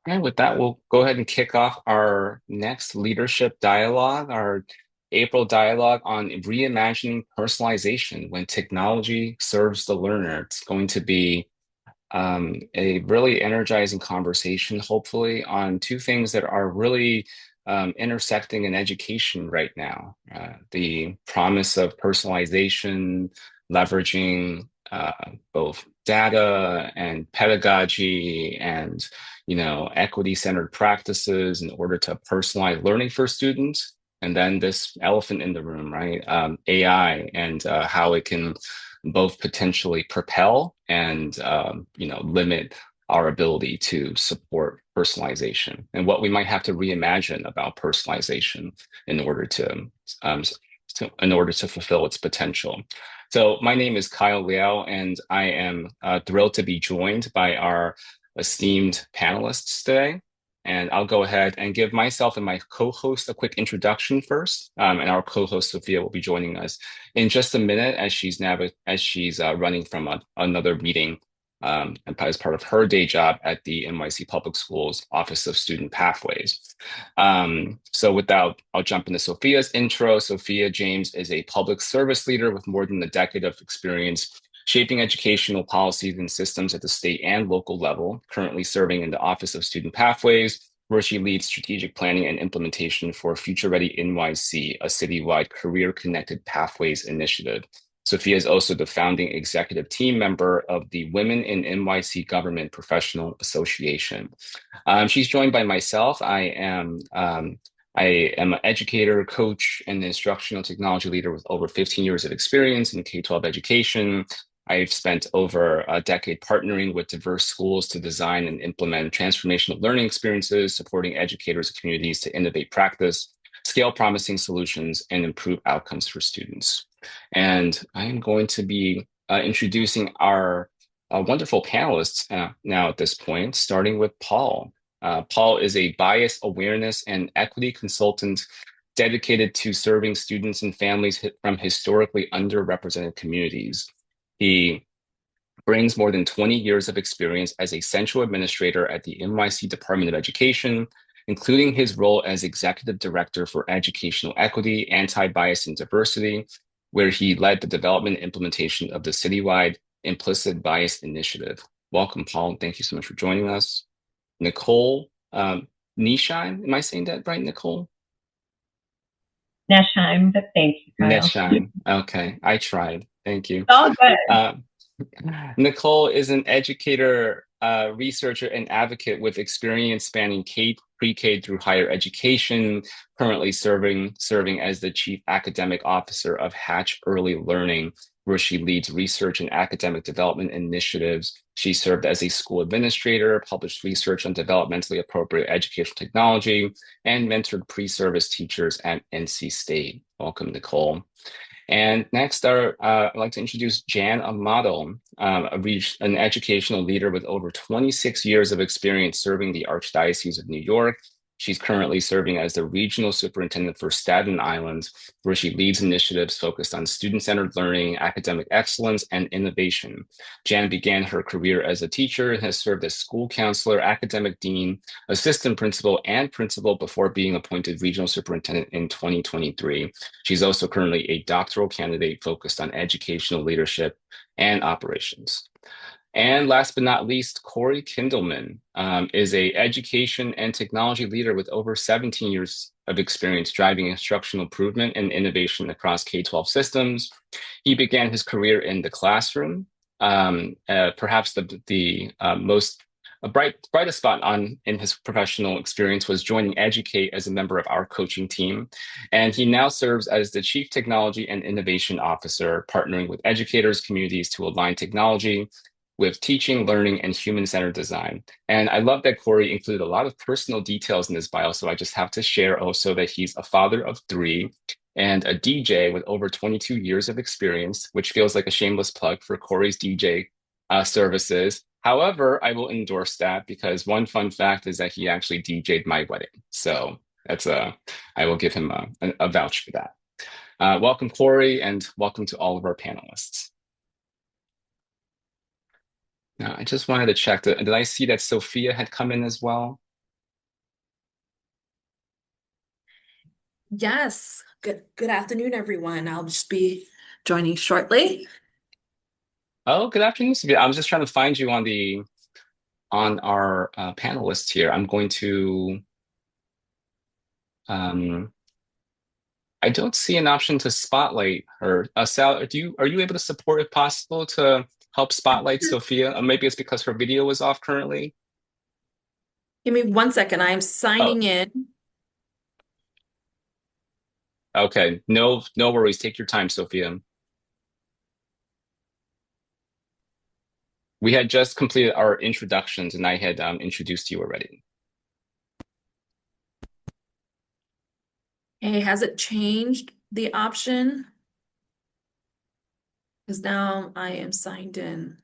And with that, we'll go ahead and kick off our next leadership dialogue, our April dialogue on reimagining personalization when technology serves the learner. It's going to be a really energizing conversation, hopefully, on two things that are really intersecting in education right now. The promise of personalization, leveraging both data and pedagogy and equity-centered practices in order to personalize learning for students. And then this elephant in the room, right? AI and how it can both potentially propel and limit our ability to support personalization and what we might have to reimagine about personalization in order um, in order to fulfill its potential. So my name is Kyle Liao, and I am thrilled to be joined by our esteemed panelists today. And I'll go ahead and give myself and my co-host a quick introduction first. And our co-host Sophia will be joining us in just a minute as she's running from another meeting and as part of her day job at the NYC Public Schools Office of Student Pathways. So without, I'll jump into Sophia's intro. Sophia James is a public service leader with more than a decade of experience shaping educational policies and systems at the state and local level, currently serving in the Office of Student Pathways, where she leads strategic planning and implementation for Future Ready NYC, a citywide career-connected pathways initiative. Sophia is also the founding executive team member of the Women in NYC Government Professional Association. She's joined by myself. I am an educator, coach, and instructional technology leader with over 15 years of experience in K-12 education. I've spent over a decade partnering with diverse schools to design and implement transformational learning experiences, supporting educators and communities to innovate practice, scale promising solutions, and improve outcomes for students. And I am going to be introducing our wonderful panelists now at this point, starting with Paul. Paul is a bias awareness and equity consultant dedicated to serving students and families from historically underrepresented communities. He brings more than 20 years of experience as a central administrator at the NYC Department of Education, including his role as Executive Director for Educational Equity, Anti-Bias, and Diversity, where he led the development and implementation of the citywide Implicit Bias Initiative. Welcome, Paul, and thank you so much for joining us. Nicole Nisheim, am I saying that right, Nicole? Nesheim, but thank you, Kyle. Nesheim. Okay, I tried. Thank you. It's all good. Uh, Nicole is an educator, researcher, and advocate with experience spanning pre-K through higher education, currently serving as the Chief Academic Officer of Hatch Early Learning, where she leads research and academic development initiatives. She served as a school administrator, published research on developmentally appropriate educational technology, and mentored pre-service teachers at NC State. Welcome, Nicole. And next, I'd like to introduce Jan Amato, an educational leader with over 26 years of experience serving the Archdiocese of New York. She's currently serving as the regional superintendent for Staten Island, where she leads initiatives focused on student-centered learning, academic excellence, and innovation. Jan began her career as a teacher and has served as school counselor, academic dean, assistant principal, and principal before being appointed regional superintendent in 2023. She's also currently a doctoral candidate focused on educational leadership and operations. And last but not least, Corey Kindelman is a education and technology leader with over 17 years of experience driving instructional improvement and innovation across K-12 systems. He began his career in the classroom. Perhaps the most brightest spot in his professional experience was joining Educate as a member of our coaching team. And he now serves as the Chief Technology and Innovation Officer, partnering with educators, communities to align technology with teaching, learning, and human-centered design. And I love that Corey included a lot of personal details in his bio, so I just have to share also that he's a father of three and a DJ with over 22 years of experience, which feels like a shameless plug for Corey's DJ services. However, I will endorse that because one fun fact is that he actually DJ'd my wedding. So I will give him a vouch for that. Welcome, Corey, and welcome to all of our panelists. Now, I just wanted to check, did I see that Sophia had come in as well? Yes. Good afternoon, everyone. I'll just be joining shortly. Oh, good afternoon, Sophia. I was just trying to find you on our panel list here. I'm going to um I don't see an option to spotlight her. Sal, are you able to support if possible to help spotlight Sophia? Maybe it's because her video is off currently. Give me one second. I'm Oh, signing in. okay. No worries. Take your time, Sophia. We had just completed our introductions and I had introduced you already. Hey, has it changed the option? Because now I am signed in.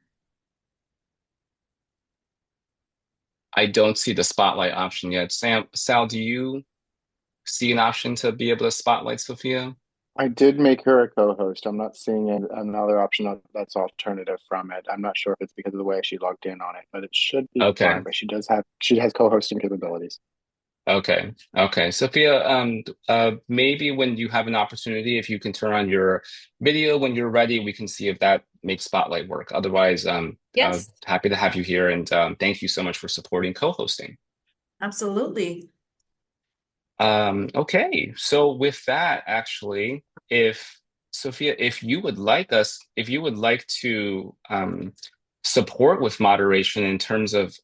I don't see the spotlight option yet. Sal, do you see an option to be able to spotlight Sophia? I did make her a co-host. I'm not seeing another option that's alternative from it. I'm not sure if it's because of the way she logged in on it, but it should be fine. Okay. But she has co-hosting capabilities. Okay. Okay. Sophia, maybe when you have an opportunity, if you can turn on your video when you're ready, we can see if that makes Spotlight work. Otherwise, Yes, happy to have you here and thank you so much for supporting co-hosting. absolutely. Okay, so with that, actually, if Sophia, if you would like to support with moderation in terms of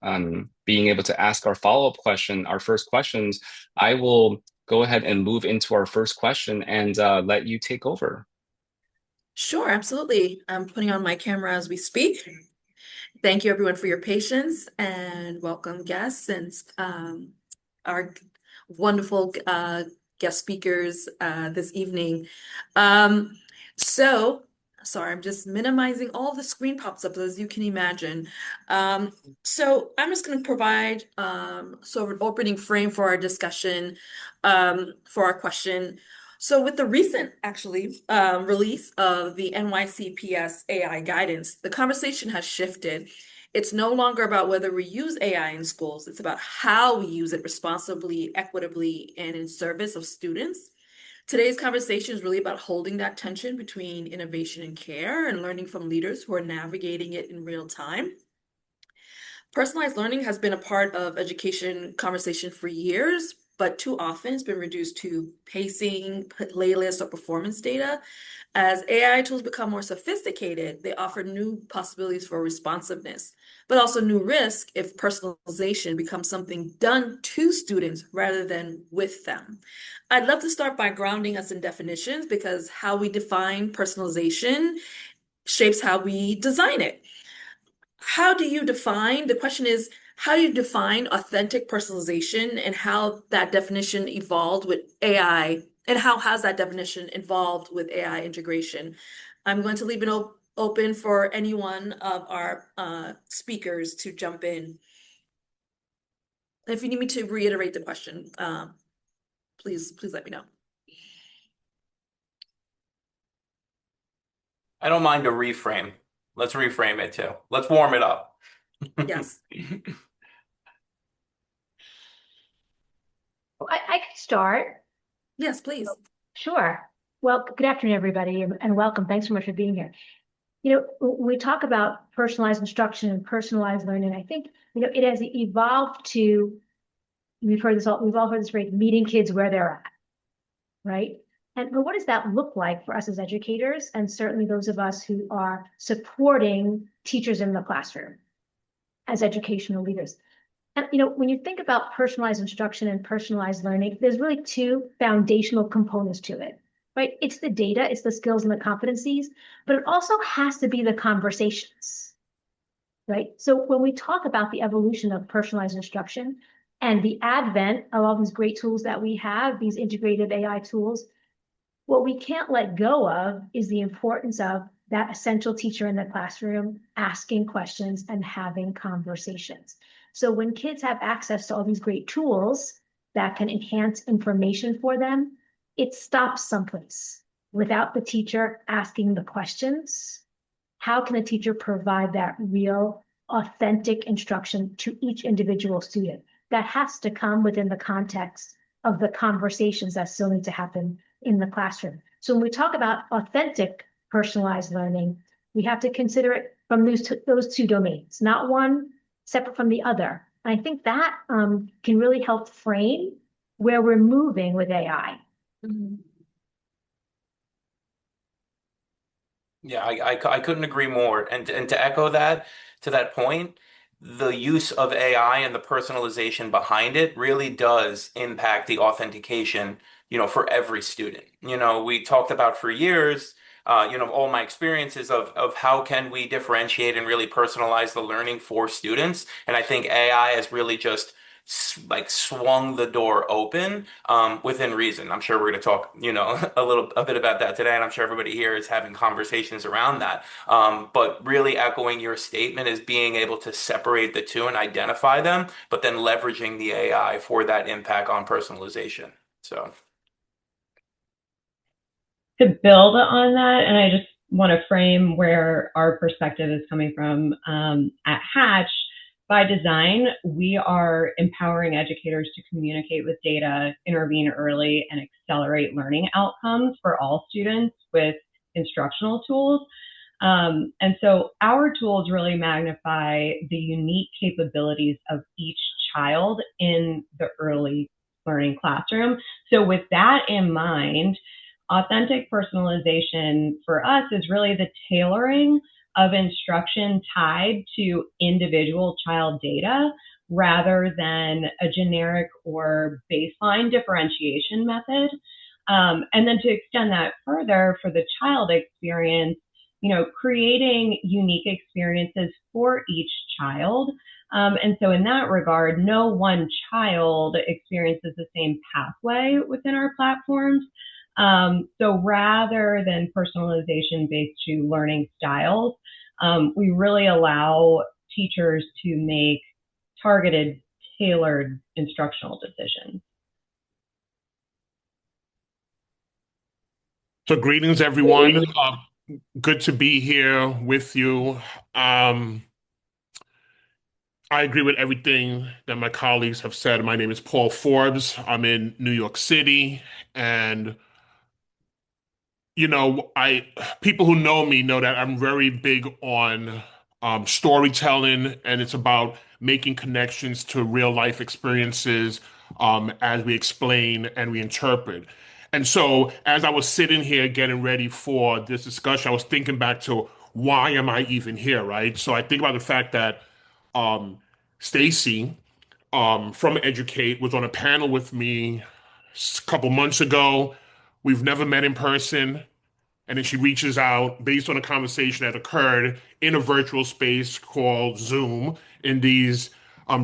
being able to ask our follow-up question, our first questions, I will go ahead and move into our first question and let you take over. Sure, absolutely. I'm putting on my camera as we speak. Thank you, everyone, for your patience and welcome guests and our wonderful guest speakers this evening. Um, so, sorry, I'm just minimizing all the screen pops up as you can imagine. Um, so I'm just going to provide sort of an opening frame for our discussion, for our question. So with the recent actually release of the NYCPS AI guidance, the conversation has shifted. It's no longer about whether we use AI in schools. It's about how we use it responsibly, equitably, and in service of students. Today's conversation is really about holding that tension between innovation and care and learning from leaders who are navigating it in real time. Personalized learning has been a part of education conversation for years, but too often it's been reduced to pacing, playlists, or performance data. As AI tools become more sophisticated, they offer new possibilities for responsiveness, but also new risk if personalization becomes something done to students rather than with them. I'd love to start by grounding us in definitions because how we define personalization shapes how we design it. How do you define, the question is, how do you define authentic personalization and how that definition evolved with AI and how has that definition evolved with AI integration? I'm going to leave it open for any one of our speakers to jump in. If you need me to reiterate the question, please let me know. I don't mind a reframe. Let's reframe it too. Let's warm it up. Yes. I can start. Yes, please. Sure. Well, good afternoon, everybody, and welcome. Thanks so much for being here. When we talk about personalized instruction and personalized learning, I think, it has evolved to, we've all heard this phrase, meeting kids where they're at, right? But what does that look like for us as educators, and certainly those of us who are supporting teachers in the classroom as educational leaders? And when you think about personalized instruction and personalized learning, there's really two foundational components to it, right? It's the data, it's the skills and the competencies, but it also has to be the conversations, right? So when we talk about the evolution of personalized instruction and the advent of all these great tools that we have, these integrated AI tools, what we can't let go of is the importance of that essential teacher in the classroom asking questions and having conversations. So when kids have access to all these great tools that can enhance information for them, it stops someplace. Without the teacher asking the questions, how can a teacher provide that real, authentic instruction to each individual student? That has to come within the context of the conversations that still need to happen in the classroom. So when we talk about authentic personalized learning, we have to consider it from those two domains, not one separate from the other. And I think that can really help frame where we're moving with AI. Mhm. Yeah, I couldn't agree more. And to echo that, to that point, the use of AI and the personalization behind it really does impact the authentication, for every student. We talked about for years, all my experiences of how can we differentiate and really personalize the learning for students. And I think AI has really just like swung the door open within reason. I'm sure we're going to talk, a bit about that today, and I'm sure everybody here is having conversations around that. But really echoing your statement is being able to separate the two and identify them, but then leveraging the AI for that impact on personalization. So. To build on that, and I just want to frame where our perspective is coming from at Hatch. By design, we are empowering educators to communicate with data, intervene early, and accelerate learning outcomes for all students with instructional tools. And so our tools really magnify the unique capabilities of each child in the early learning classroom. So with that in mind, authentic personalization for us is really the tailoring of instruction tied to individual child data rather than a generic or baseline differentiation method. And then to extend that further for the child experience, creating unique experiences for each child. And so in that regard, no one child experiences the same pathway within our platforms. So rather than personalization based to learning styles, we really allow teachers to make targeted, tailored instructional decisions. So greetings, everyone. Good to be here with you. I agree with everything that my colleagues have said. My name is Paul Forbes. I'm in New York City, and I people who know me know that I'm very big on storytelling, and it's about making connections to real life experiences as we explain and we interpret. And so, as I was sitting here getting ready for this discussion, I was thinking back to why am I even here, right? So I think about the fact that um, Stacy from Educate was on a panel with me a couple months ago. We've never met in person. And then she reaches out based on a conversation that occurred in a virtual space called Zoom in these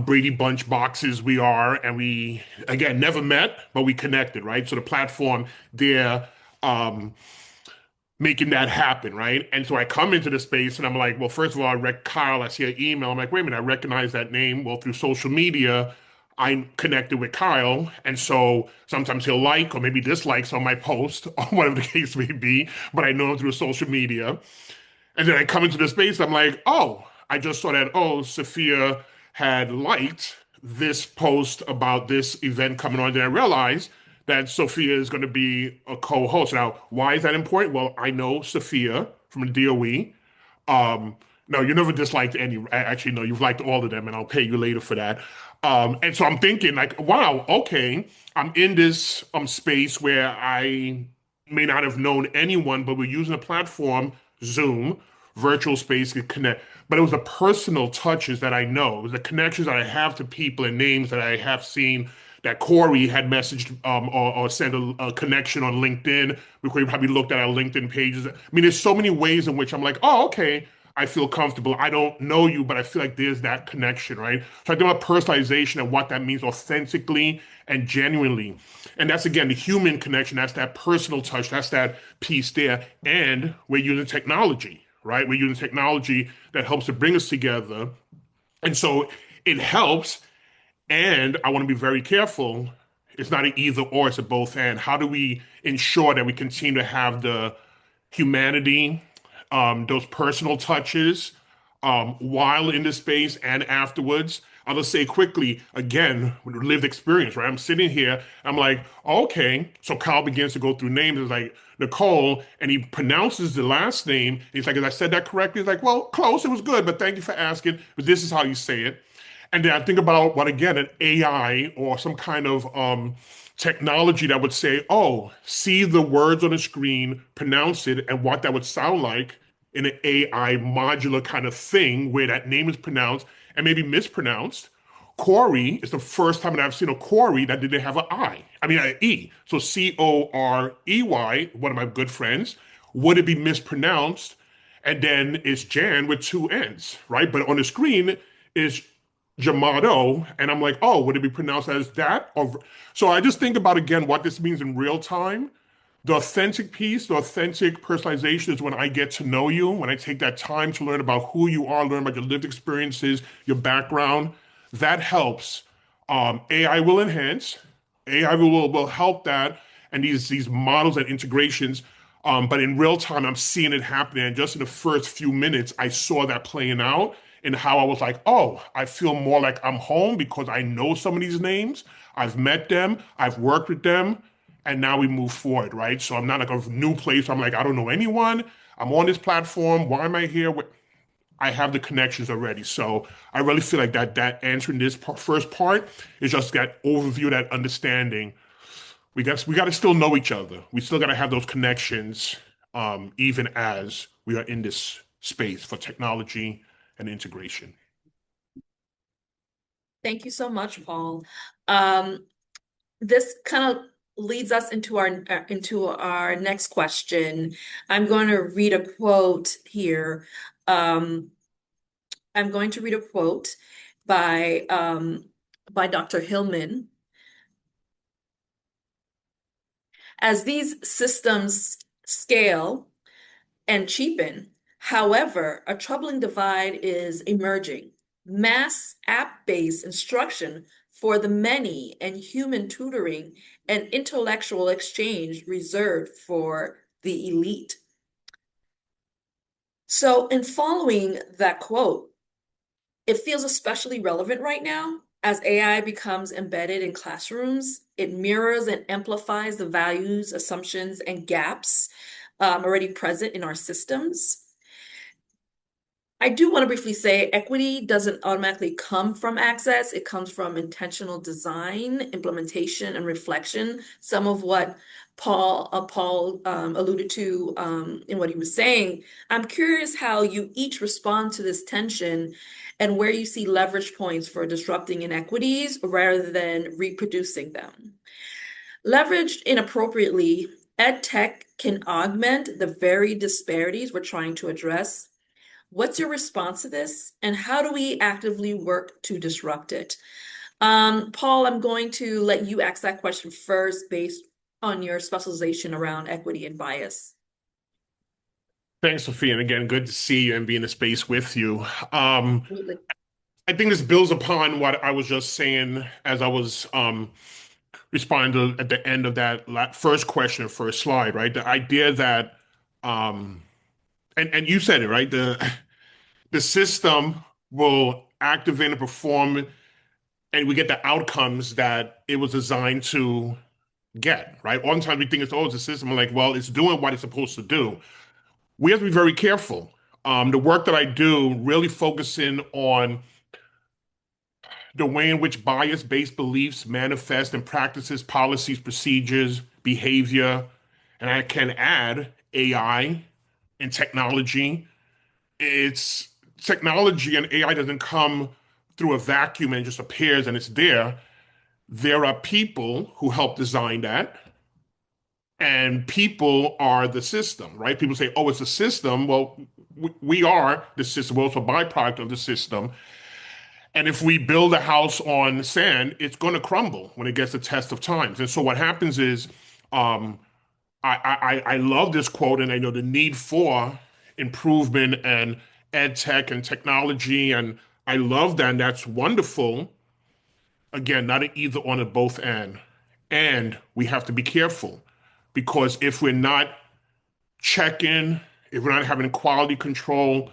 Brady Bunch boxes we are. And we, again, never met, but we connected, right? So the platform there making that happen, right? And so I come into the space and I'm like, well, first of all, Kyle, I see an email. I'm like, wait a minute, I recognize that name. Well, through social media, I'm connected with Kyle. And so sometimes he'll like or maybe dislike some of my posts or whatever the case may be, but I know him through social media. And then I come into the space, I'm like, oh, I just saw that, oh, Sophia had liked this post about this event coming on. Then I realized that Sophia is going to be a co-host. Now, why is that important? Well, I know Sophia from the DOE. No, you never disliked any. Actually, no, you've liked all of them, and I'll pay you later for that. And so I'm thinking, like, wow, okay, I'm in this space where I may not have known anyone, but we're using a platform, Zoom, virtual space to connect. But it was the personal touches that I know. It was the connections that I have to people and names that I have seen that Corey had messaged or sent a connection on LinkedIn. We probably looked at our LinkedIn pages. I mean, there's so many ways in which I'm like, oh, okay, I feel comfortable. I don't know you, but I feel like there's that connection, right? So I think about personalization and what that means authentically and genuinely. And that's again the human connection. That's that personal touch. That's that piece there. And we're using technology, right? We're using technology that helps to bring us together. And so it helps. And I want to be very careful. It's not an either or, it's a both and. How do we ensure that we continue to have the humanity, those personal touches, while in the space and afterwards? I'll just say quickly, again, with lived experience, right? I'm sitting here, I'm like, okay. So Kyle begins to go through names. It's like Nicole, and he pronounces the last name. He's like, "Is I said that correctly?" He's like, "Well, close. It was good, but thank you for asking. But this is how you say it." And then I think about what again, an AI or some kind of technology that would say, "Oh, see the words on the screen, pronounce it, and what that would sound like in an AI modular kind of thing where that name is pronounced and maybe mispronounced." Corey is the first time that I've seen a Corey that didn't have an I. I mean, an E. So Corey, one of my good friends, would it be mispronounced? And then it's Jan with two N's, right? But on the screen is Jamato, and I'm like, oh, would it be pronounced as that? Or so I just think about again what this means in real time. The authentic piece, the authentic personalization is when I get to know you, when I take that time to learn about who you are, learn about your lived experiences, your background. That helps. AI will enhance. AI will help that, and these models and integrations. But in real time, I'm seeing it happening. And just in the first few minutes, I saw that playing out and how I was like, oh, I feel more like I'm home because I know some of these names. I've met them, I've worked with them, and now we move forward, right? So I'm not like a new place. I'm like, I don't know anyone. I'm on this platform. Why am I here? I have the connections already. So I really feel like that answering this first part is just that overview, that understanding. We got to still know each other. We still got to have those connections, even as we are in this space for technology and integration. Thank you so much, Paul. This kind of leads us into our next question. I'm going to read a quote here. I'm going to read a quote by Dr. Hillman. As these systems scale and cheapen, however, a troubling divide is emerging. Mass app-based instruction for the many and human tutoring and intellectual exchange reserved for the elite. So, in following that quote, it feels especially relevant right now as AI becomes embedded in classrooms. It mirrors and amplifies the values, assumptions, and gaps already present in our systems. I do want to briefly say equity doesn't automatically come from access. It comes from intentional design, implementation, and reflection. Some of what Paul alluded to in what he was saying. I'm curious how you each respond to this tension and where you see leverage points for disrupting inequities rather than reproducing them. Leveraged inappropriately, ed tech can augment the very disparities we're trying to address. What's your response to this, and how do we actively work to disrupt it? Paul, I'm going to let you ask that question first based on your specialization around equity and bias. Thanks, Sophia. And again, good to see you and be in the space with you. Absolutely. I think this builds upon what I was just saying as I was responding at the end of that first question, first slide, right? The idea that, and you said it, right? The system will activate and perform, and we get the outcomes that it was designed to get, right? Oftentimes we think it's a system. I'm like, well, it's doing what it's supposed to do. We have to be very careful. The work that I do really focusing on the way in which bias-based beliefs manifest in practices, policies, procedures, behavior, and I can add AI and technology. It's technology and AI doesn't come through a vacuum and just appears and it's there. There are people who help design that, and people are the system, right? People say, oh, it's a system. Well, we are the system. We're also a byproduct of the system. And if we build a house on sand, it's going to crumble when it gets the test of times. And so what happens is, I love this quote, and I know the need for improvement and ed tech and technology, and I love that. And that's wonderful. Again, not an either on a both and. And we have to be careful because if we're not checking, if we're not having quality control,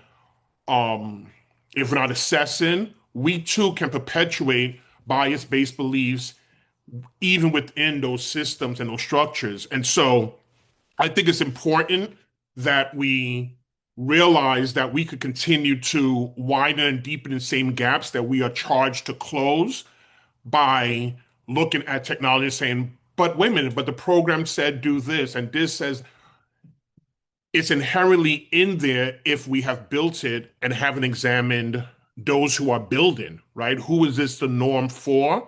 if we're not assessing, we too can perpetuate bias-based beliefs even within those systems and those structures. And so I think it's important that we realize that we could continue to widen and deepen the same gaps that we are charged to close by looking at technology and saying, but wait a minute, but the program said do this, and this says it's inherently in there if we have built it and haven't examined those who are building, right? Who is this the norm for?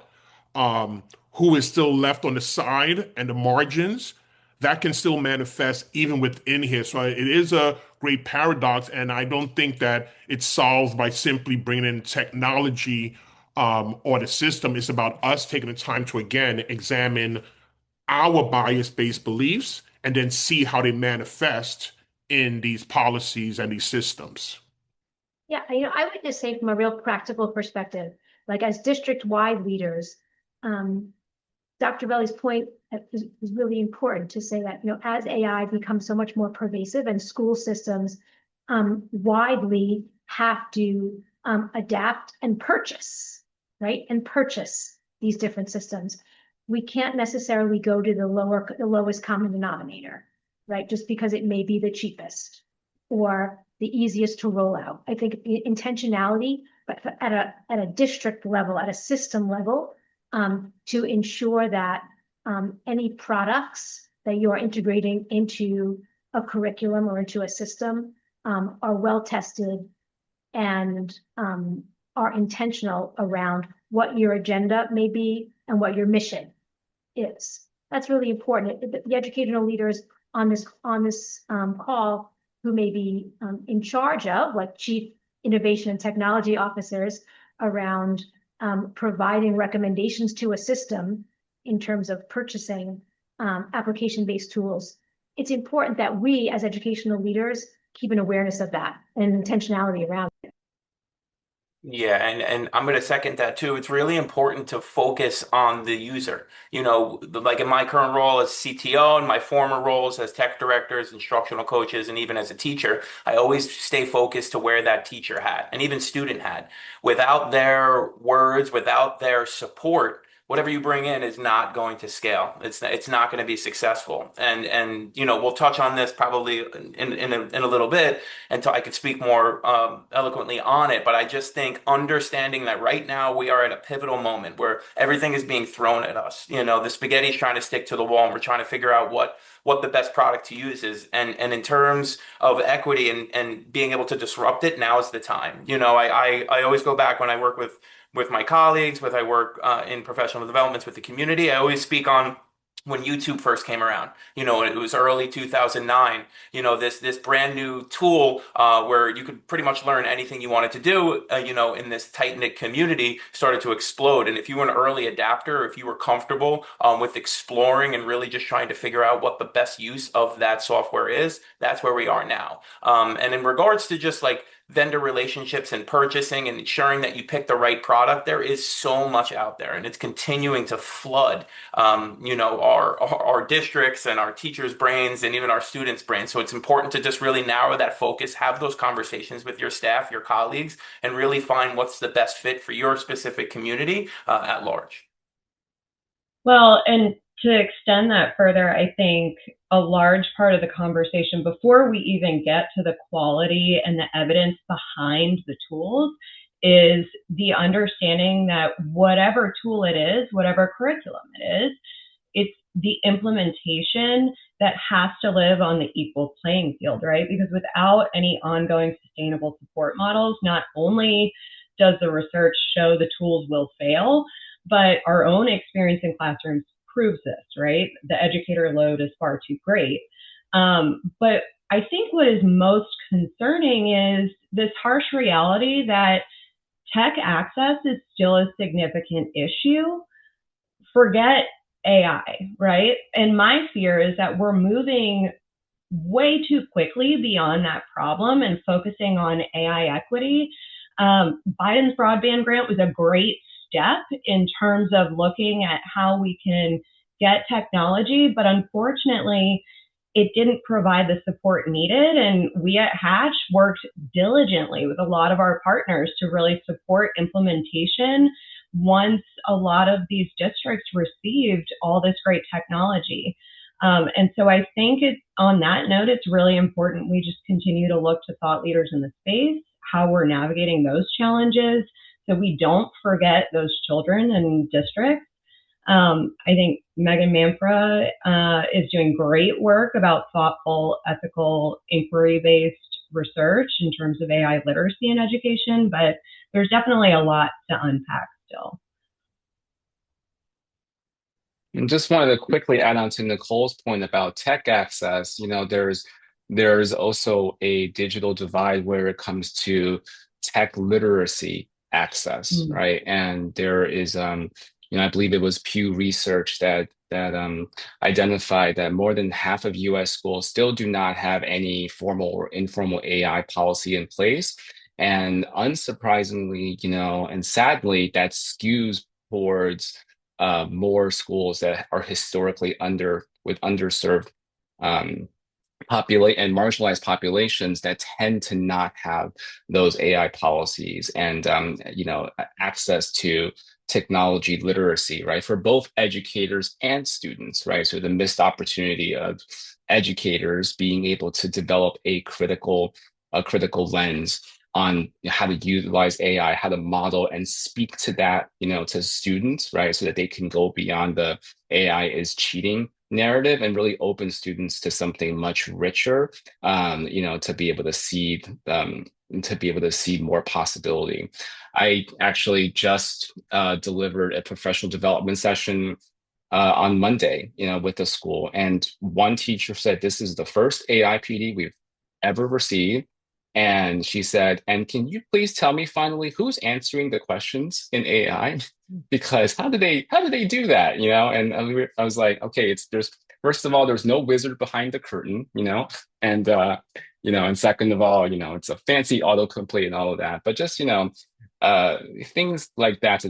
Um, who is still left on the side and the margins? That can still manifest even within here. So it is a great paradox, and I don't think that it's solved by simply bringing in technology or the system. It's about us taking the time to, again, examine our bias-based beliefs and then see how they manifest in these policies and these systems. Yeah, I would just say from a real practical perspective, like as district-wide leaders, Dr. Belli's point is really important to say that, as AI becomes so much more pervasive and school systems widely have to adapt and purchase, right? And purchase these different systems. We can't necessarily go to the lowest common denominator, right? Just because it may be the cheapest or the easiest to roll out. I think intentionality, but at a district level, at a system level, to ensure that any products that you are integrating into a curriculum or into a system are well tested and are intentional around what your agenda may be and what your mission is. That's really important. The educational leaders on this call who may be in charge of, like chief innovation and technology officers, around providing recommendations to a system in terms of purchasing application-based tools. It's important that we as educational leaders keep an awareness of that and intentionality around it. Yeah, and I'm going to second that too. It's really important to focus on the user. Like in my current role as CTO and my former roles as tech directors, instructional coaches, and even as a teacher, I always stay focused to where that teacher had and even student had. Without their words, without their support, whatever you bring in is not going to scale. It's not going to be successful. And we'll touch on this probably in a little bit until I could speak more eloquently on it. But I just think understanding that right now we are at a pivotal moment where everything is being thrown at us. The spaghetti is trying to stick to the wall, and we're trying to figure out what the best product to use is. And in terms of equity and being able to disrupt it, now is the time. I always go back when I work with my colleagues, I work in professional developments with the community. I always speak on when YouTube first came around. It was early 2009. This brand new tool where you could pretty much learn anything you wanted to do, in this tight-knit community started to explode. And if you were an early adapter, if you were comfortable with exploring and really just trying to figure out what the best use of that software is, that's where we are now. And in regards to just like vendor relationships and purchasing and ensuring that you pick the right product, there is so much out there, and it's continuing to flood, our districts and our teachers' brains and even our students' brains. So it's important to just really narrow that focus, have those conversations with your staff, your colleagues, and really find what's the best fit for your specific community at large. Well, and to extend that further, I think a large part of the conversation before we even get to the quality and the evidence behind the tools is the understanding that whatever tool it is, whatever curriculum it is, it's the implementation that has to live on the equal playing field, right? Because without any ongoing sustainable support models, not only does the research show the tools will fail, but our own experience in classrooms proves this, right? The educator load is far too great. But I think what is most concerning is this harsh reality that tech access is still a significant issue. Forget AI, right? And my fear is that we're moving way too quickly beyond that problem and focusing on AI equity. Biden's broadband grant was a great step in terms of looking at how we can get technology, but unfortunately, it didn't provide the support needed. And we at Hatch worked diligently with a lot of our partners to really support implementation once a lot of these districts received all this great technology. And so I think on that note, it's really important we just continue to look to thought leaders in the space, how we're navigating those challenges, so we don't forget those children and districts. I think Megan Manfra is doing great work about thoughtful, ethical, inquiry-based research in terms of AI literacy in education, but there's definitely a lot to unpack still. And just wanted to quickly add on to Nicole's point about tech access. There's also a digital divide where it comes to tech literacy access, right? And there is, I believe it was Pew Research that identified that more than half of U.S. schools still do not have any formal or informal AI policy in place. And unsurprisingly, and sadly, that skews towards more schools that are historically with underserved populate and marginalized populations that tend to not have those AI policies and access to technology literacy, right, for both educators and students, right? So the missed opportunity of educators being able to develop a critical lens on how to utilize AI, how to model and speak to that, to students, right? So that they can go beyond the AI is cheating narrative and really open students to something much richer, to be able to see more possibility. I actually just delivered a professional development session on Monday, with the school, and one teacher said, "This is the first AI PD we've ever received." And she said, "And can you please tell me finally who's answering the questions in AI? Because how do they do that? And I was like, okay, first of all, there's no wizard behind the curtain, and and second of all, it's a fancy autocomplete and all of that. But just things like that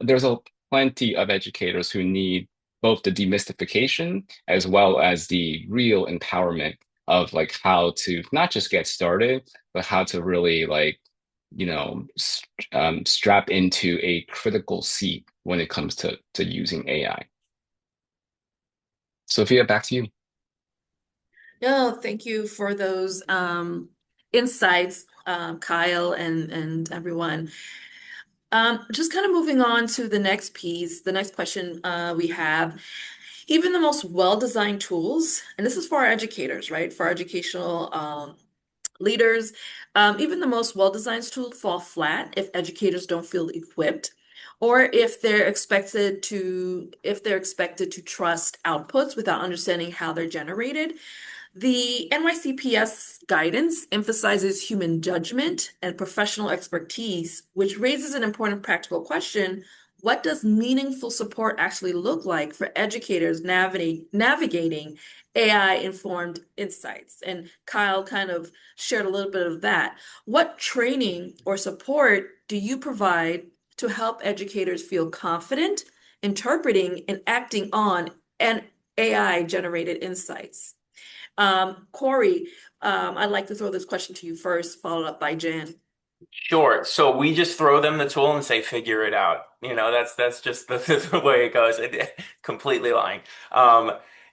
there's plenty of educators who need both the demystification as well as the real empowerment of like how to not just get started, but how to really strap into a critical seat when it comes to using AI. Sophia, back to you. No, thank you for those insights, Kyle and everyone. Just kind of moving on to the next piece, the next question we have. Even the most well-designed tools, and this is for our educators, right? For our educational leaders, even the most well-designed tools fall flat if educators don't feel equipped, or if they're expected to trust outputs without understanding how they're generated. The NYCPS guidance emphasizes human judgment and professional expertise, which raises an important practical question. What does meaningful support actually look like for educators navigating AI-informed insights? And Kyle kind of shared a little bit of that. What training or support do you provide to help educators feel confident interpreting and acting on an AI-generated insights? Corey, I'd like to throw this question to you first, followed up by Jan. Sure. So we just throw them the tool and say, figure it out. That's just the way it goes. Completely lying.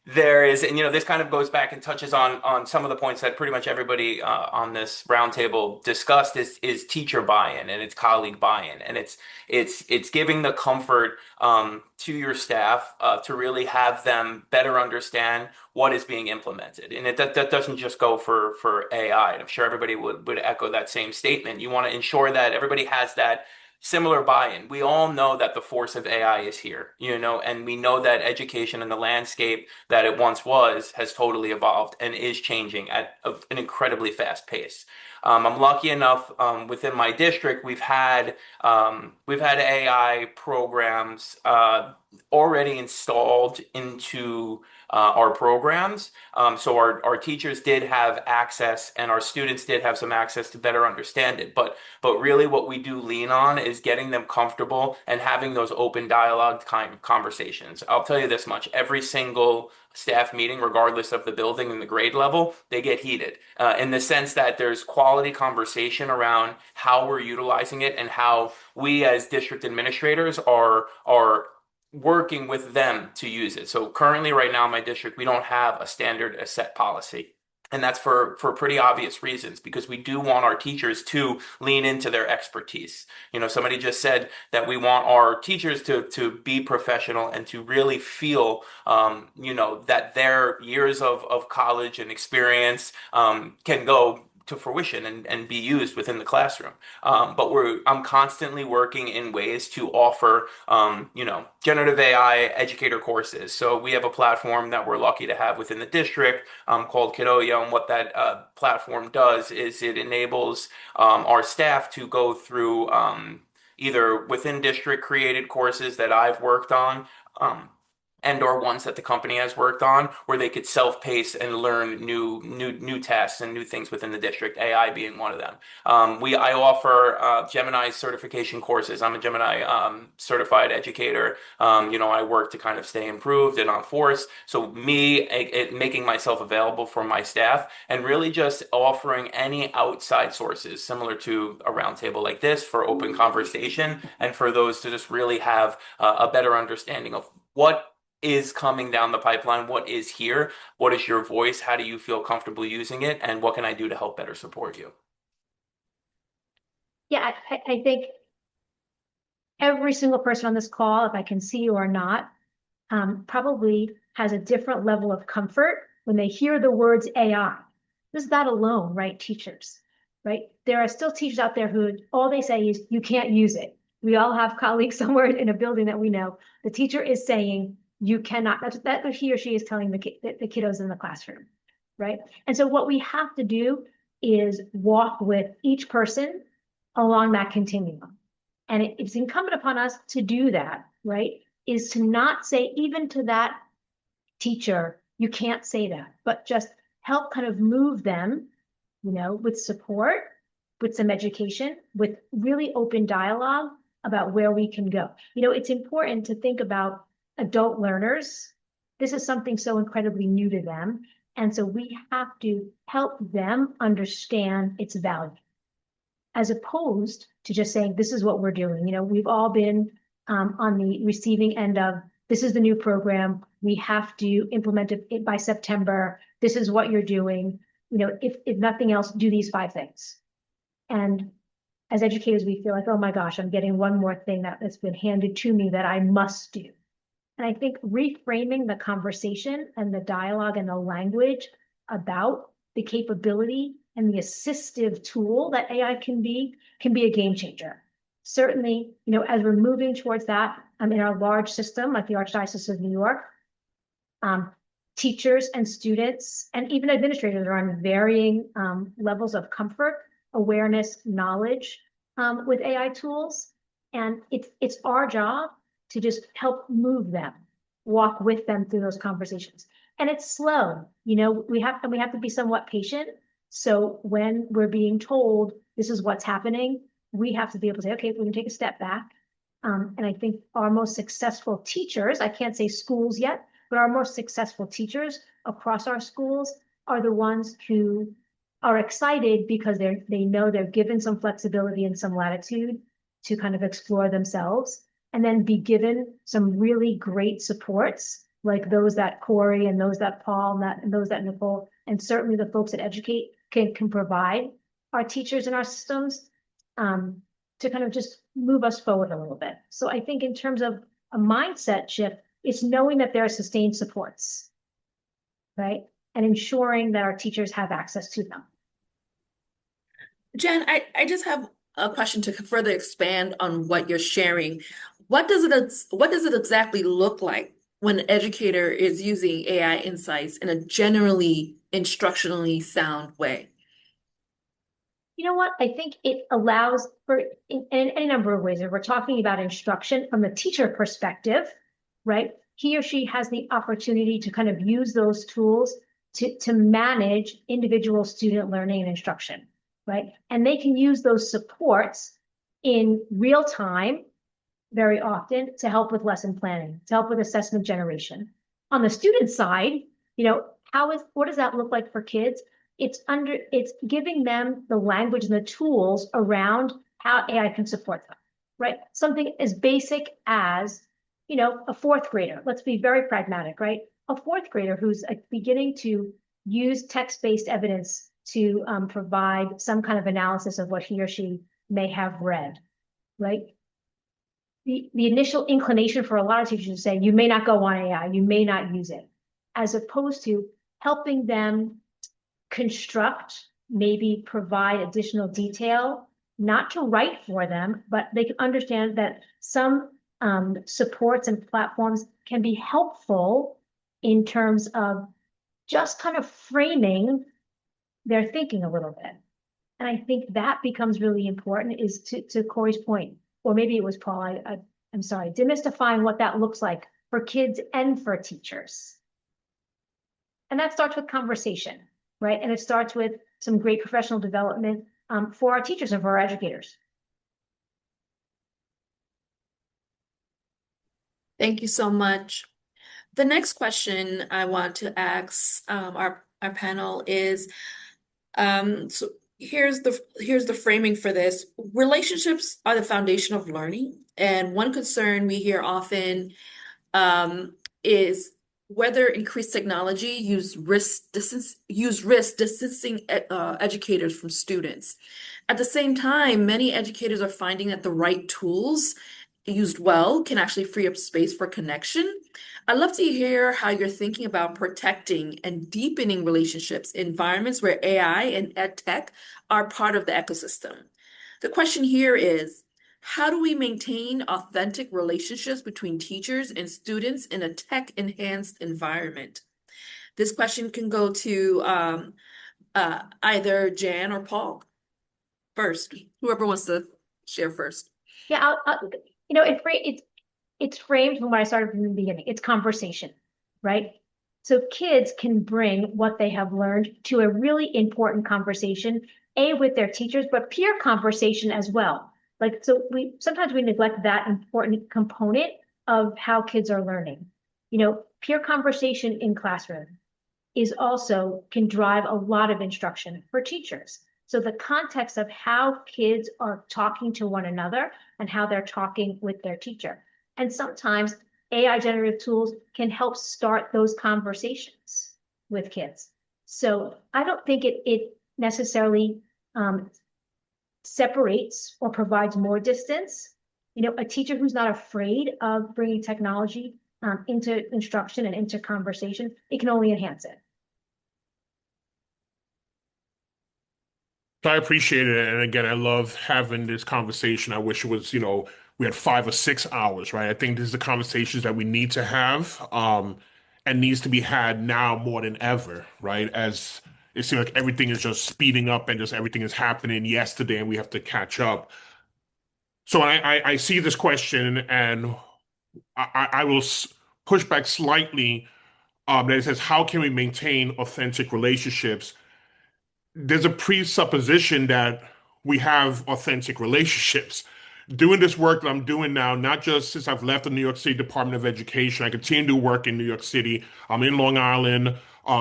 There is, and this kind of goes back and touches on some of the points that pretty much everybody on this roundtable discussed is teacher buy-in and it's colleague buy-in, and it's giving the comfort to your staff to really have them better understand what is being implemented, and that doesn't just go for AI. And I'm sure everybody would echo that same statement. You want to ensure that everybody has that similar buy-in. We all know that the force of AI is here, and we know that education and the landscape that it once was has totally evolved and is changing at an incredibly fast pace. I'm lucky enough within my district, we've had AI programs already installed into our programs. So our teachers did have access and our students did have some access to better understand it. But really what we do lean on is getting them comfortable and having those open dialogue kind of conversations. I'll tell you this much, every single staff meeting, regardless of the building and the grade level, they get heated in the sense that there's quality conversation around how we're utilizing it and how we as district administrators are working with them to use it. So currently, right now in my district, we don't have a standard, a set policy. And that's for pretty obvious reasons, because we do want our teachers to lean into their expertise. You know, somebody just said that we want our teachers to be professional and to really feel, you know, that their years of college and experience can go to fruition and be used within the classroom. But I'm constantly working in ways to offer, you know, generative AI educator courses. So we have a platform that we're lucky to have within the district called Kidoya. And what that platform does is it enables our staff to go through either within district created courses that I've worked on, and or ones that the company has worked on, where they could self-pace and learn new tasks and new things within the district, AI being one of them. I offer Gemini certification courses. I'm a Gemini certified educator. You know, I work to kind of stay improved and on force. So making myself available for my staff and really just offering any outside sources similar to a roundtable like this for open conversation and for those to just really have a better understanding of what is coming down the pipeline, what is here, what is your voice, how do you feel comfortable using it, and what can I do to help better support you? Yeah, I think every single person on this call, if I can see you or not, probably has a different level of comfort when they hear the words AI. Just that alone, right? Teachers, right? There are still teachers out there who all they say is, you can't use it. We all have colleagues somewhere in a building that we know. The teacher is saying, you cannot, that's what he or she is telling the kiddos in the classroom, right? And so what we have to do is walk with each person along that continuum. And it's incumbent upon us to do that, right? Is to not say, even to that teacher, you can't say that, but just help kind of move them, you know, with support, with some education, with really open dialogue about where we can go. You know, it's important to think about adult learners. This is something so incredibly new to them. And so we have to help them understand its value, as opposed to just saying, this is what we're doing. You know, we've all been on the receiving end of, this is the new program. We have to implement it by September. This is what you're doing. You know, if nothing else, do these 5 things. And as educators, we feel like, oh my gosh, I'm getting one more thing that's been handed to me that I must do. And I think reframing the conversation and the dialogue and the language about the capability and the assistive tool that AI can be a game changer. Certainly, you know, as we're moving towards that, in our large system, like the Archdiocese of New York, teachers and students and even administrators are on varying levels of comfort, awareness, knowledge with AI tools. And it's our job to just help move them, walk with them through those conversations. And it's slow, you know, we have to be somewhat patient. So when we're being told this is what's happening, we have to be able to say, okay, we're gonna take a step back. And I think our most successful teachers, I can't say schools yet, but our most successful teachers across our schools are the ones who are excited because they know they're given some flexibility and some latitude to kind of explore themselves, and then be given some really great supports, like those that Corey and those that Paul and those that Nicole, and certainly the folks that Educate can provide our teachers and our systems to kind of just move us forward a little bit. So I think in terms of a mindset shift, it's knowing that there are sustained supports, right? And ensuring that our teachers have access to them. Jen, I just have a question to further expand on what you're sharing. What does it exactly look like when an educator is using AI insights in a generally instructionally sound way? You know what? I think it allows for in any number of ways. If we're talking about instruction from the teacher perspective, right? He or she has the opportunity to kind of use those tools to manage individual student learning and instruction, right? And they can use those supports in real time very often to help with lesson planning, to help with assessment generation. On the student side, what does that look like for kids? It's giving them the language and the tools around how AI can support them, right? Something as basic as, a fourth grader. Let's be very pragmatic, right? A fourth grader who's beginning to use text-based evidence to provide some kind of analysis of what he or she may have read, right? The initial inclination for a lot of teachers is saying, you may not go on AI, you may not use it, as opposed to helping them construct, maybe provide additional detail, not to write for them, but they can understand that some supports and platforms can be helpful in terms of just kind of framing their thinking a little bit. And I think that becomes really important, is to Corey's point, or maybe it was Paul, I'm sorry, demystifying what that looks like for kids and for teachers. And that starts with conversation, right? And it starts with some great professional development for our teachers and for our educators. Thank you so much. The next question I want to ask our panel is, so here's the framing for this. Relationships are the foundation of learning, and one concern we hear often is whether increased technology use risk distancing educators from students. At the same time, many educators are finding that the right tools used well can actually free up space for connection. I'd love to hear how you're thinking about protecting and deepening relationships in environments where AI and ed tech are part of the ecosystem. The question here is, how do we maintain authentic relationships between teachers and students in a tech-enhanced environment? This question can go to either Jan or Paul first, whoever wants to share first. Yeah, it's framed from what I started from the beginning. It's conversation, right? So kids can bring what they have learned to a really important conversation, with their teachers, but peer conversation as well. So sometimes we neglect that important component of how kids are learning. Peer conversation in classroom can drive a lot of instruction for teachers. So the context of how kids are talking to one another and how they're talking with their teacher. And sometimes AI generative tools can help start those conversations with kids. So I don't think it necessarily separates or provides more distance. A teacher who's not afraid of bringing technology into instruction and into conversation, it can only enhance it. I appreciate it. And again, I love having this conversation. I wish it was, we had 5 or 6 hours, right? I think this is the conversations that we need to have, and needs to be had now more than ever, right? As it seems like everything is just speeding up and just everything is happening yesterday and we have to catch up. So I see this question and I will push back slightly, that it says, how can we maintain authentic relationships? There's a presupposition that we have authentic relationships. Doing this work that I'm doing now, not just since I've left the New York City Department of Education, I continue to work in New York City. I'm in Long Island.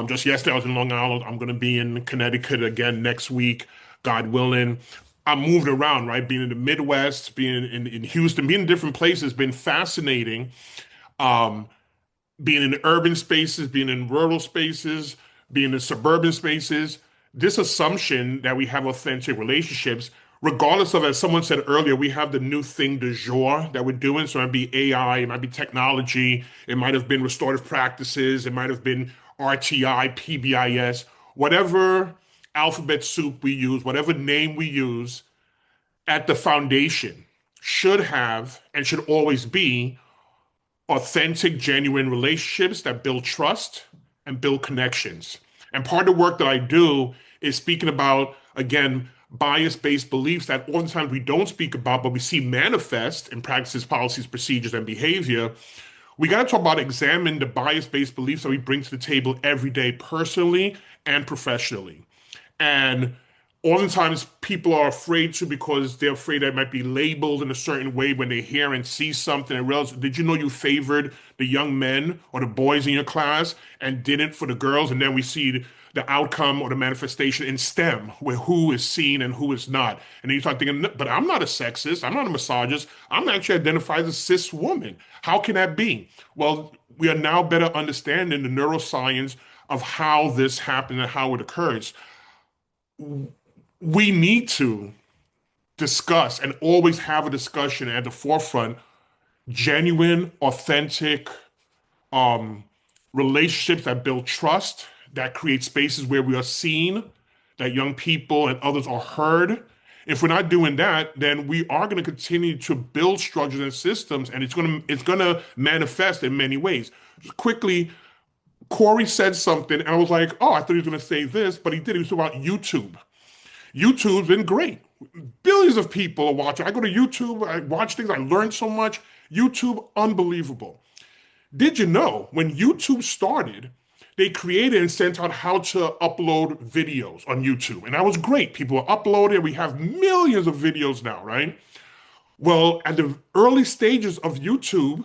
Just yesterday I was in Long Island. I'm going to be in Connecticut again next week, God willing. I'm moving around, right? Being in the Midwest, being in Houston, being in different places, been fascinating. Um, Being in urban spaces, being in rural spaces, being in suburban spaces, this assumption that we have authentic relationships, regardless of, as someone said earlier, we have the new thing du jour that we're doing. So it might be AI, it might be technology, it might have been restorative practices, it might have been RTI, PBIS, whatever alphabet soup we use, whatever name we use, at the foundation should have and should always be authentic, genuine relationships that build trust and build connections. And part of the work that I do is speaking about, again, bias-based beliefs that oftentimes we don't speak about, but we see manifest in practices, policies, procedures, and behavior. We got to talk about examine the bias-based beliefs that we bring to the table every day, personally and professionally. And oftentimes people are afraid to because they're afraid they might be labeled in a certain way when they hear and see something and realize, did you know you favored the young men or the boys in your class and didn't for the girls? And then we see the outcome or the manifestation in STEM, where who is seen and who is not. And then you start thinking, but I'm not a sexist, I'm not a misogynist, I'm actually identified as a cis woman. How can that be? Well, we are now better understanding the neuroscience of how this happened and how it occurs. We need to discuss and always have a discussion at the forefront, genuine, authentic um, relationships that build trust, that create spaces where we are seen, that young people and others are heard. If we're not doing that, then we are going to continue to build structures and systems, and it's going to manifest in many ways. Just quickly, Corey said something, and I was like, oh, I thought he was going to say this, but he did. He was talking about YouTube. YouTube's been great. Billions of people are watching. I go to YouTube, I watch things, I learn so much. YouTube, unbelievable. Did you know when YouTube started, they created and sent out how to upload videos on YouTube? And that was great. People were uploading. We have millions of videos now, right? Well, at the early stages of YouTube,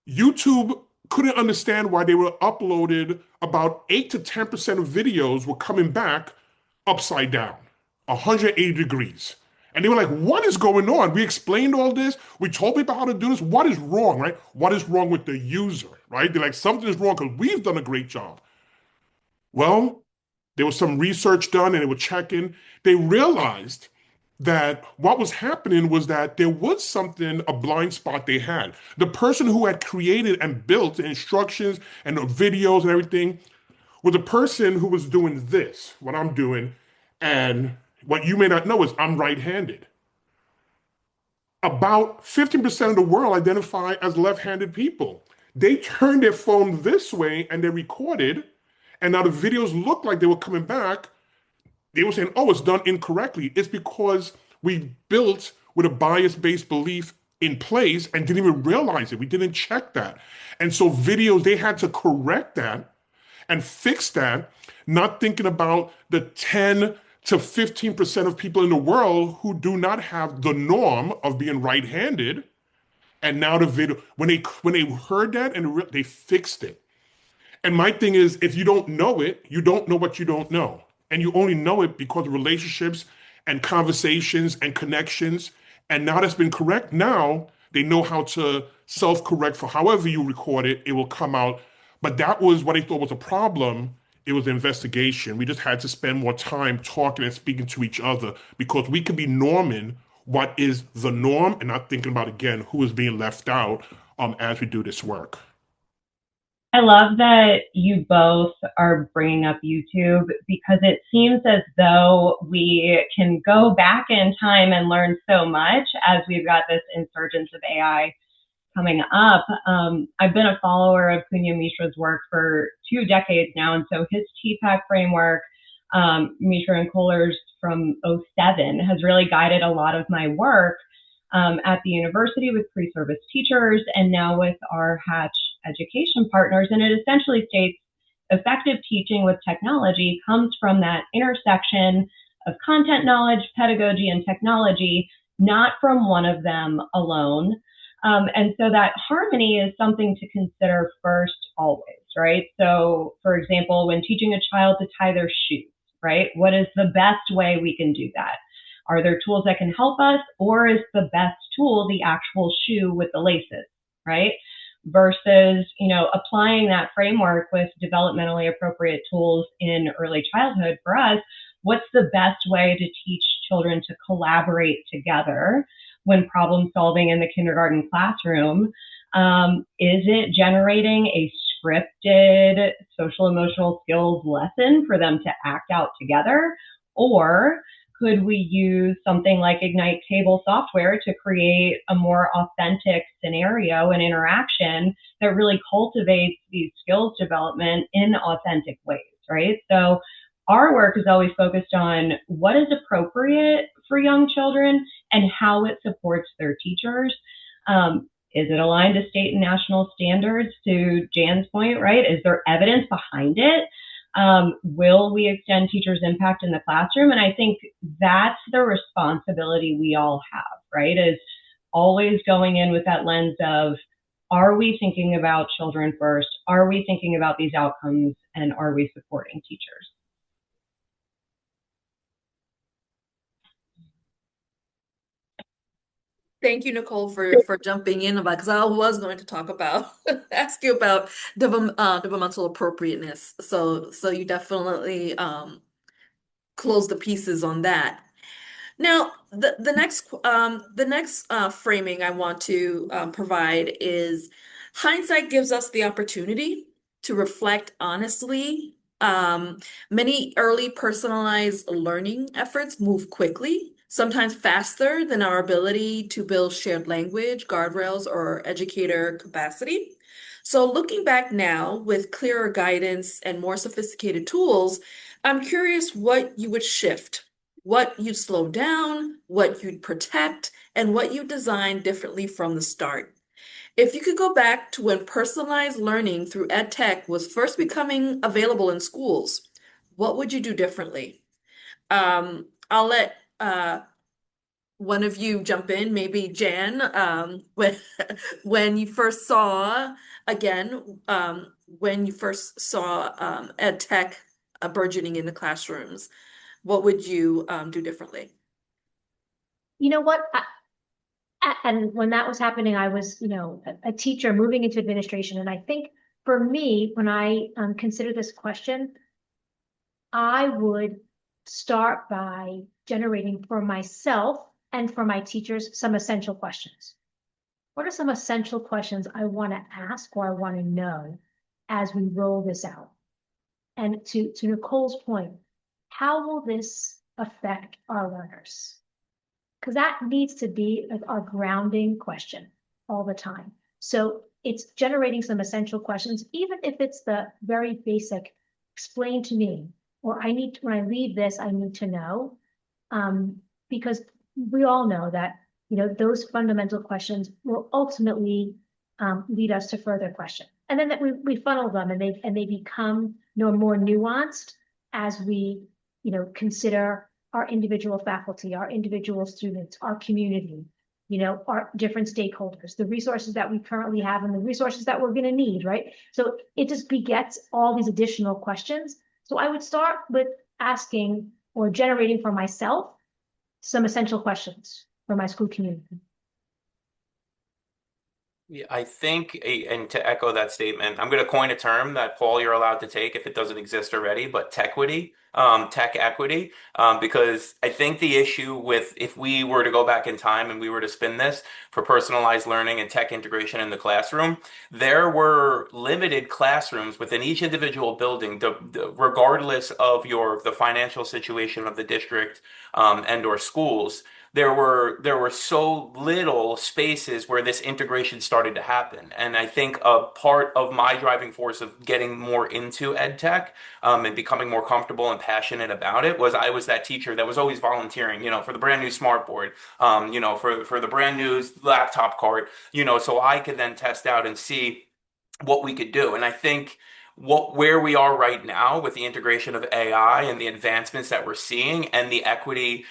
YouTube couldn't understand why they were uploaded about 8 to 10% of videos were coming back upside down, 180 degrees. And they were like, what is going on? We explained all this. We told people how to do this. What is wrong, right? What is wrong with the user, right? They're like, something is wrong because we've done a great job. Well, there was some research done and they were checking. They realized that what was happening was that there was something, a blind spot they had. The person who had created and built the instructions and the videos and everything was a person who was doing this, what I'm doing, and what you may not know is I'm right-handed. About 15% of the world identify as left-handed people. They turned their phone this way and they recorded, and now the videos look like they were coming back. They were saying, oh, it's done incorrectly. It's because we built with a bias-based belief in place and didn't even realize it. We didn't check that. And so videos, they had to correct that and fix that, not thinking about the 10 to 15% of people in the world who do not have the norm of being right-handed. And now the video, when they heard that and they fixed it. And my thing is, if you don't know it, you don't know what you don't know. And you only know it because of relationships and conversations and connections. And now that's been correct. Now they know how to self-correct for however you record it, it will come out. But that was what they thought was a problem. It was an investigation. We just had to spend more time talking and speaking to each other because we could be norming what is the norm and not thinking about, again, who is being left out as we do this work. I love that you both are bringing up YouTube because it seems as though we can go back in time and learn so much as we've got this insurgence of AI coming up. I've been a follower of Kunya Mishra's work for 2 decades now, and so his TPAC framework, Mishra and Kohler's from '07, has really guided a lot of my work at the university with pre-service teachers and now with our Hatch education partners. And it essentially states effective teaching with technology comes from that intersection of content knowledge, pedagogy, and technology, not from one of them alone. And so that harmony is something to consider first always, right? So for example, when teaching a child to tie their shoes, right? What is the best way we can do that? Are there tools that can help us, or is the best tool the actual shoe with the laces, right? Versus, applying that framework with developmentally appropriate tools in early childhood for us, what's the best way to teach children to collaborate together when problem solving in the kindergarten classroom? Is it generating a scripted social emotional skills lesson for them to act out together? Or could we use something like Ignite Table software to create a more authentic scenario and interaction that really cultivates these skills development in authentic ways, right? So our work is always focused on what is appropriate for young children and how it supports their teachers. Is it aligned to state and national standards, to Jan's point, right? Is there evidence behind it? Will we extend teachers' impact in the classroom? And I think that's the responsibility we all have, right? Is always going in with that lens of, are we thinking about children first? Are we thinking about these outcomes? And are we supporting teachers? Thank you, Nicole, for jumping in about, because I was going to talk about ask you about developmental appropriateness. So you definitely close the pieces on that. Now, the next framing I want to provide is hindsight gives us the opportunity to reflect honestly. Many early personalized learning efforts move quickly, sometimes faster than our ability to build shared language, guardrails, or educator capacity. So, looking back now with clearer guidance and more sophisticated tools, I'm curious what you would shift, what you'd slow down, what you'd protect, and what you design differently from the start. If you could go back to when personalized learning through ed tech was first becoming available in schools, what would you do differently? I'll let one of you jump in, maybe Jan, when when you first saw again, when you first saw ed tech burgeoning in the classrooms, what would you do differently? You know what? And when that was happening, I was, a teacher moving into administration. And I think for me, when I consider this question, I would start by generating for myself and for my teachers some essential questions. What are some essential questions I want to ask or I want to know as we roll this out? And to Nicole's point, how will this affect our learners? Because that needs to be our grounding question all the time. So it's generating some essential questions, even if it's the very basic, explain to me, or when I leave this, I need to know. Because we all know that, those fundamental questions will ultimately lead us to further questions. And then that we funnel them and they become more nuanced as we, consider our individual faculty, our individual students, our community, our different stakeholders, the resources that we currently have and the resources that we're going to need, right? So it just begets all these additional questions. So I would start with asking or generating for myself some essential questions for my school community. Yeah, I think, and to echo that statement, I'm going to coin a term that, Paul, you're allowed to take if it doesn't exist already, but tech equity, because I think the issue with, if we were to go back in time and we were to spin this for personalized learning and tech integration in the classroom, there were limited classrooms within each individual building, regardless of the financial situation of the district and or schools. There were so little spaces where this integration started to happen. And I think a part of my driving force of getting more into ed tech and becoming more comfortable and passionate about it was I was that teacher that was always volunteering, for the brand new smartboard, for the brand new laptop cart, so I could then test out and see what we could do. And I think where we are right now with the integration of AI and the advancements that we're seeing and the equity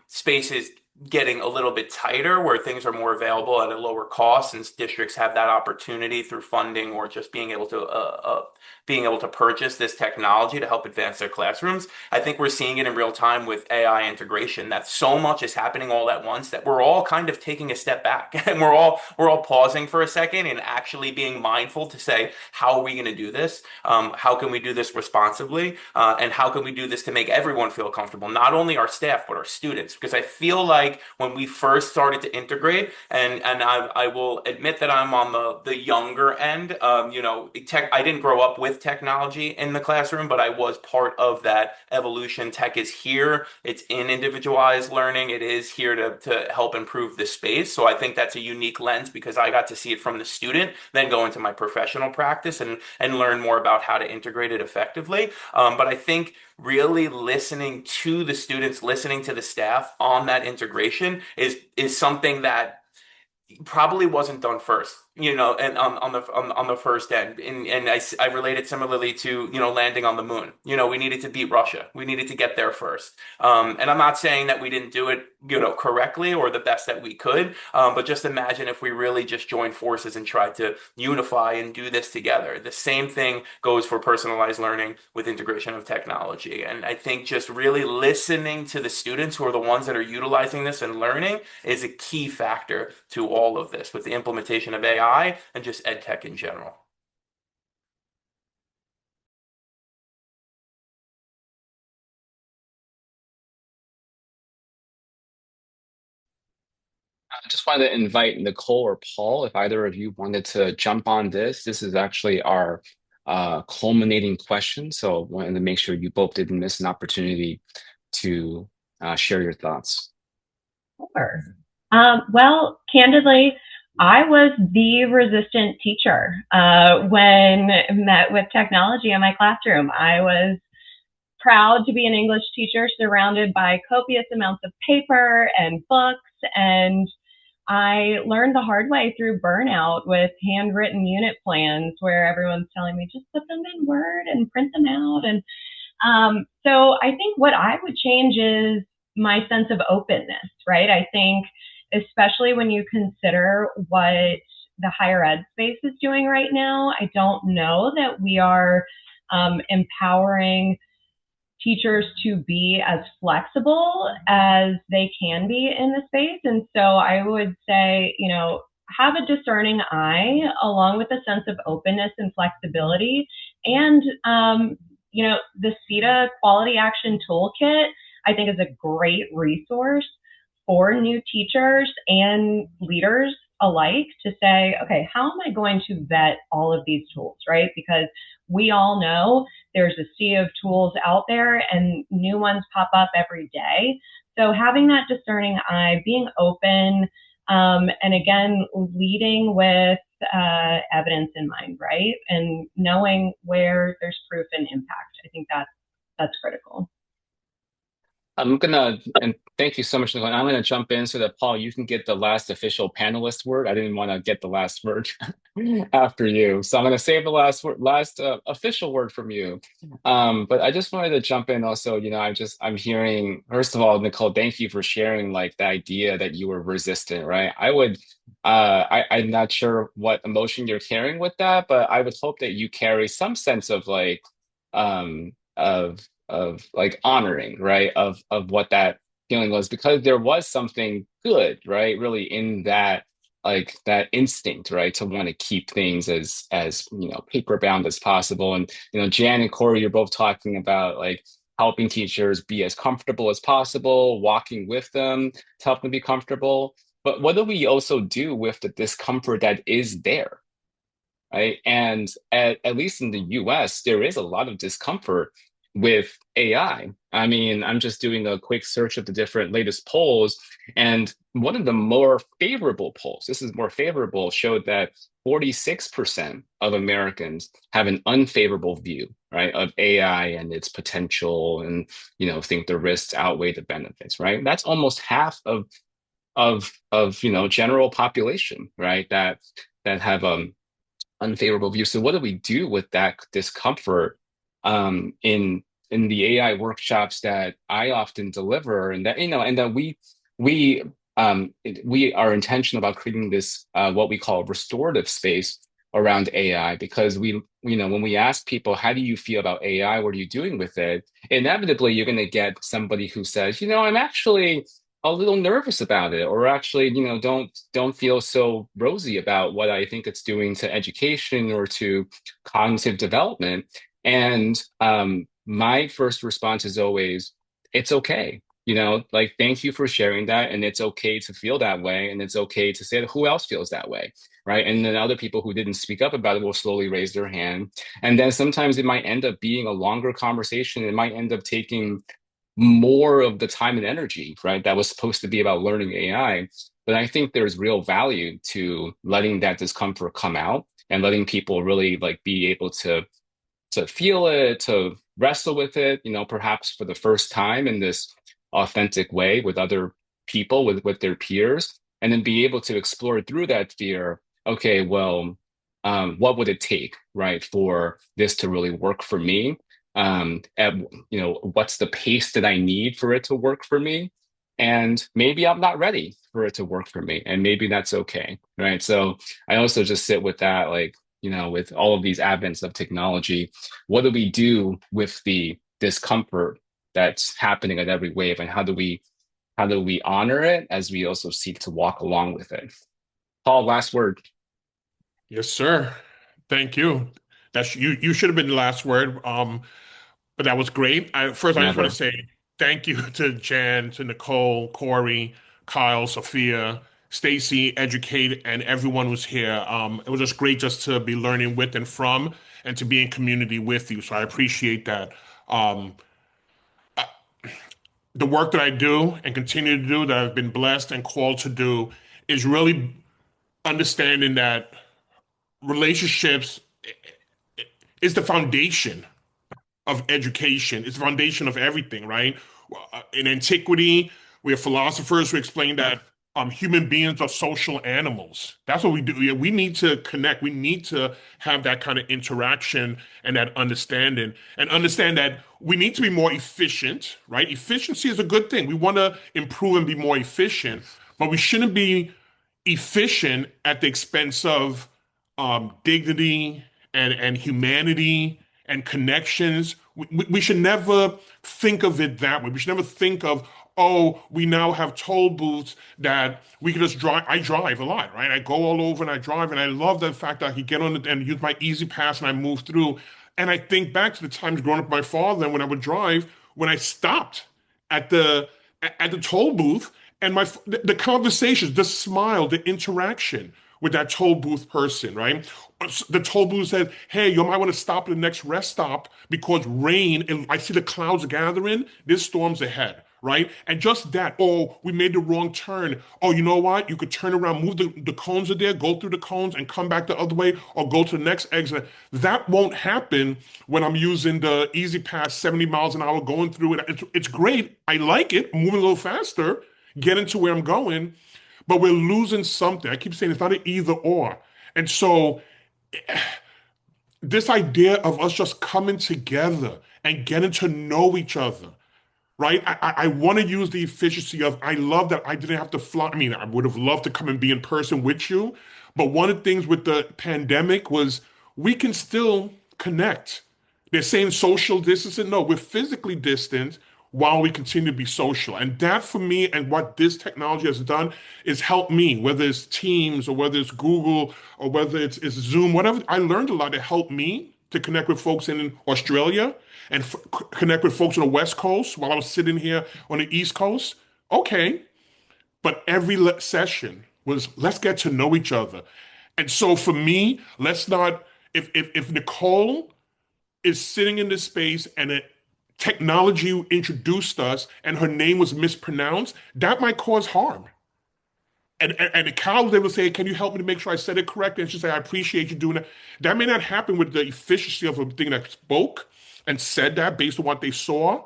spaces getting a little bit tighter where things are more available at a lower cost, since districts have that opportunity through funding or just being able to purchase this technology to help advance their classrooms. I think we're seeing it in real time with AI integration, that so much is happening all at once that we're all kind of taking a step back and we're all pausing for a second and actually being mindful to say, how are we going to do this? How can we do this responsibly? And how can we do this to make everyone feel comfortable, not only our staff, but our students? Because I feel like when we first started to integrate, and I will admit that I'm on the younger end, I didn't grow up with technology in the classroom, but I was part of that evolution. Tech is here. It's in individualized learning. It is here to help improve the space. So I think that's a unique lens because I got to see it from the student, then go into my professional practice and learn more about how to integrate it effectively. But I think really listening to the students, listening to the staff on that integration is something that probably wasn't done first. and on the first end, and I relate it similarly to, landing on the moon. We needed to beat Russia. We needed to get there first. And I'm not saying that we didn't do it, correctly or the best that we could. But just imagine if we really just joined forces and tried to unify and do this together. The same thing goes for personalized learning with integration of technology. And I think just really listening to the students who are the ones that are utilizing this and learning is a key factor to all of this with the implementation of AI and just ed tech in general. I just wanted to invite Nicole or Paul, if either of you wanted to jump on this. This is actually our culminating question. So I wanted to make sure you both didn't miss an opportunity to share your thoughts. Sure. Well, candidly, I was the resistant teacher when met with technology in my classroom. I was proud to be an English teacher surrounded by copious amounts of paper and books, and I learned the hard way through burnout with handwritten unit plans where everyone's telling me just put them in Word and print them out. And so I think what I would change is my sense of openness, right? I think especially when you consider what the higher ed space is doing right now, I don't know that we are empowering teachers to be as flexible as they can be in the space. And so I would say, have a discerning eye along with a sense of openness and flexibility. And, the CETA Quality Action Toolkit, I think, is a great resource for new teachers and leaders alike to say, okay, how am I going to vet all of these tools, right? Because we all know there's a sea of tools out there and new ones pop up every day. So having that discerning eye, being open, and again, leading with evidence in mind, right? And knowing where there's proof and impact. I think that's critical. And thank you so much, Nicole. I'm gonna jump in so that Paul, you can get the last official panelist word. I didn't want to get the last word after you, so I'm gonna save the last word, last official word from you. But I just wanted to jump in also. I'm hearing, first of all, Nicole, thank you for sharing like the idea that you were resistant, right? I'm not sure what emotion you're carrying with that, but I would hope that you carry some sense of like of like honoring, right, of what that feeling was, because there was something good, right, really in that, like that instinct, right, to want to keep things as paper bound as possible. And Jan and Corey, you're both talking about like helping teachers be as comfortable as possible, walking with them to help them be comfortable. But what do we also do with the discomfort that is there, right? And at least in the US, there is a lot of discomfort with AI. I mean, I'm just doing a quick search of the different latest polls, and one of the more favorable polls, this is more favorable, showed that 46% of Americans have an unfavorable view, right, of AI and its potential, and think the risks outweigh the benefits, right? That's almost half of general population, right, that have unfavorable view. So what do we do with that discomfort in the AI workshops that I often deliver, and that we are intentional about creating this what we call restorative space around AI, because when we ask people, how do you feel about AI, what are you doing with it, inevitably you're going to get somebody who says, I'm actually a little nervous about it, or actually, don't feel so rosy about what I think it's doing to education or to cognitive development. And my first response is always, it's okay. Like, thank you for sharing that. And it's okay to feel that way. And it's okay to say that who else feels that way, right? And then other people who didn't speak up about it will slowly raise their hand. And then sometimes it might end up being a longer conversation. It might end up taking more of the time and energy, right, that was supposed to be about learning AI. But I think there's real value to letting that discomfort come out and letting people really like be able to feel it, to wrestle with it, perhaps for the first time in this authentic way with other people, with their peers, and then be able to explore through that fear okay, well, what would it take, right, for this to really work for me? At, what's the pace that I need for it to work for me? And maybe I'm not ready for it to work for me, and maybe that's okay, right? So I also just sit with that, like, with all of these advents of technology, what do we do with the discomfort that's happening at every wave, and how do we honor it as we also seek to walk along with it? Paul, last word. Yes, sir. Thank you. That's you. You should have been the last word. But that was great. First, I just want to Never. say thank you to Jan, to Nicole, Corey, Kyle, Sophia, Stacy, Educate, and everyone who's here. It was just great just to be learning with and from, and to be in community with you. So I appreciate that. Um, the work that I do and continue to do, that I've been blessed and called to do, is really understanding that relationships is the foundation of education. It's the foundation of everything, right? In antiquity, we have philosophers who explain that human beings are social animals. That's what we do. Yeah, we need to connect. We need to have that kind of interaction and that understanding, and understand that we need to be more efficient, right? Efficiency is a good thing. We want to improve and be more efficient, but we shouldn't be efficient at the expense of dignity and humanity and connections. We should never think of it that way. We should never think of, oh, we now have toll booths that we can just drive. I drive a lot, right? I go all over and I drive, and I love the fact that I can get on it and use my Easy Pass and I move through. And I think back to the times growing up with my father, and when I would drive, when I stopped at the toll booth, and the conversations, the smile, the interaction with that toll booth person, right? The toll booth said, "Hey, you might want to stop at the next rest stop because rain, and I see the clouds gathering. There's storms ahead." Right? And just that, oh, we made the wrong turn. Oh, you know what? You could turn around, move the cones are there, go through the cones and come back the other way, or go to the next exit. That won't happen when I'm using the Easy Pass 70 miles an hour going through it. It's great. I like it, moving a little faster, getting to where I'm going, but we're losing something. I keep saying it's not an either or. And so this idea of us just coming together and getting to know each other, right? I want to use the efficiency of, I love that I didn't have to fly. I mean, I would have loved to come and be in person with you. But one of the things with the pandemic was we can still connect. They're saying social distancing. No, we're physically distant while we continue to be social. And that for me, and what this technology has done, is help me, whether it's Teams or whether it's Google or whether it's Zoom, whatever. I learned a lot to help me to connect with folks in Australia and connect with folks on the West Coast while I was sitting here on the East Coast. Okay. But every session was, let's get to know each other. And so for me, let's not, if Nicole is sitting in this space and technology introduced us and her name was mispronounced, that might cause harm. And the Kyle was able to say, can you help me to make sure I said it correctly? And she say, I appreciate you doing that. That may not happen with the efficiency of a thing that spoke and said that based on what they saw.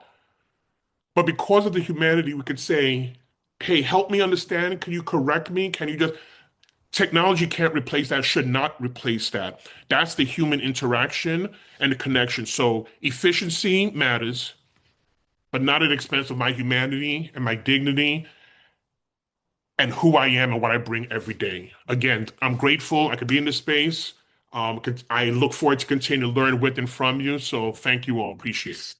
But because of the humanity, we could say, hey, help me understand. Can you correct me? Can you just, technology can't replace that, should not replace that. That's the human interaction and the connection. So efficiency matters, but not at the expense of my humanity and my dignity and who I am and what I bring every day. Again, I'm grateful I could be in this space. I look forward to continue to learn with and from you. So thank you all. Appreciate it.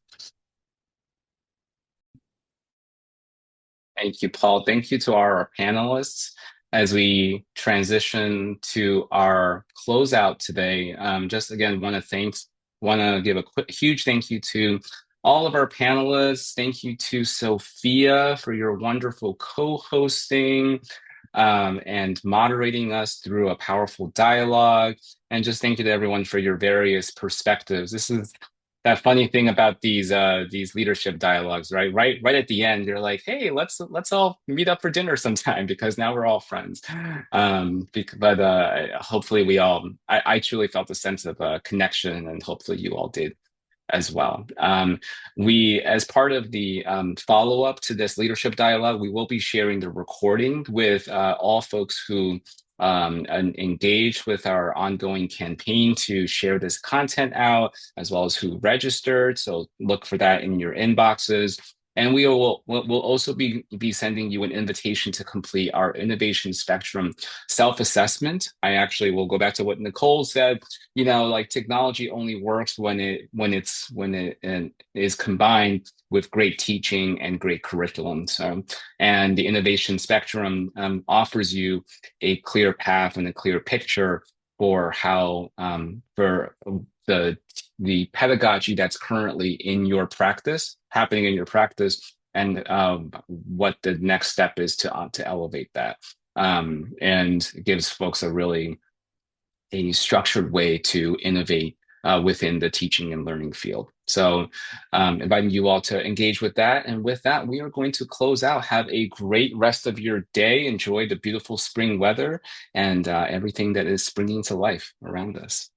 Thank you, Paul. Thank you to our panelists. As we transition to our closeout today, just again want to give a huge thank you to all of our panelists. Thank you to Sophia for your wonderful co-hosting and moderating us through a powerful dialogue. And just thank you to everyone for your various perspectives. This is that funny thing about these leadership dialogues, right? Right at the end, you're like, hey, let's all meet up for dinner sometime because now we're all friends. But hopefully I truly felt a sense of connection, and hopefully you all did as well. We, as part of the follow-up to this leadership dialogue, we will be sharing the recording with all folks who and engage with our ongoing campaign to share this content out, as well as who registered. So look for that in your inboxes. And we'll also be sending you an invitation to complete our innovation spectrum self-assessment. I actually will go back to what Nicole said. Like technology only works when it is combined with great teaching and great curriculum. So, and the innovation spectrum offers you a clear path and a clear picture for how for the pedagogy that's currently happening in your practice, and what the next step is to elevate that, and gives folks a structured way to innovate within the teaching and learning field. So inviting you all to engage with that. And with that, we are going to close out. Have a great rest of your day. Enjoy the beautiful spring weather and everything that is springing to life around us.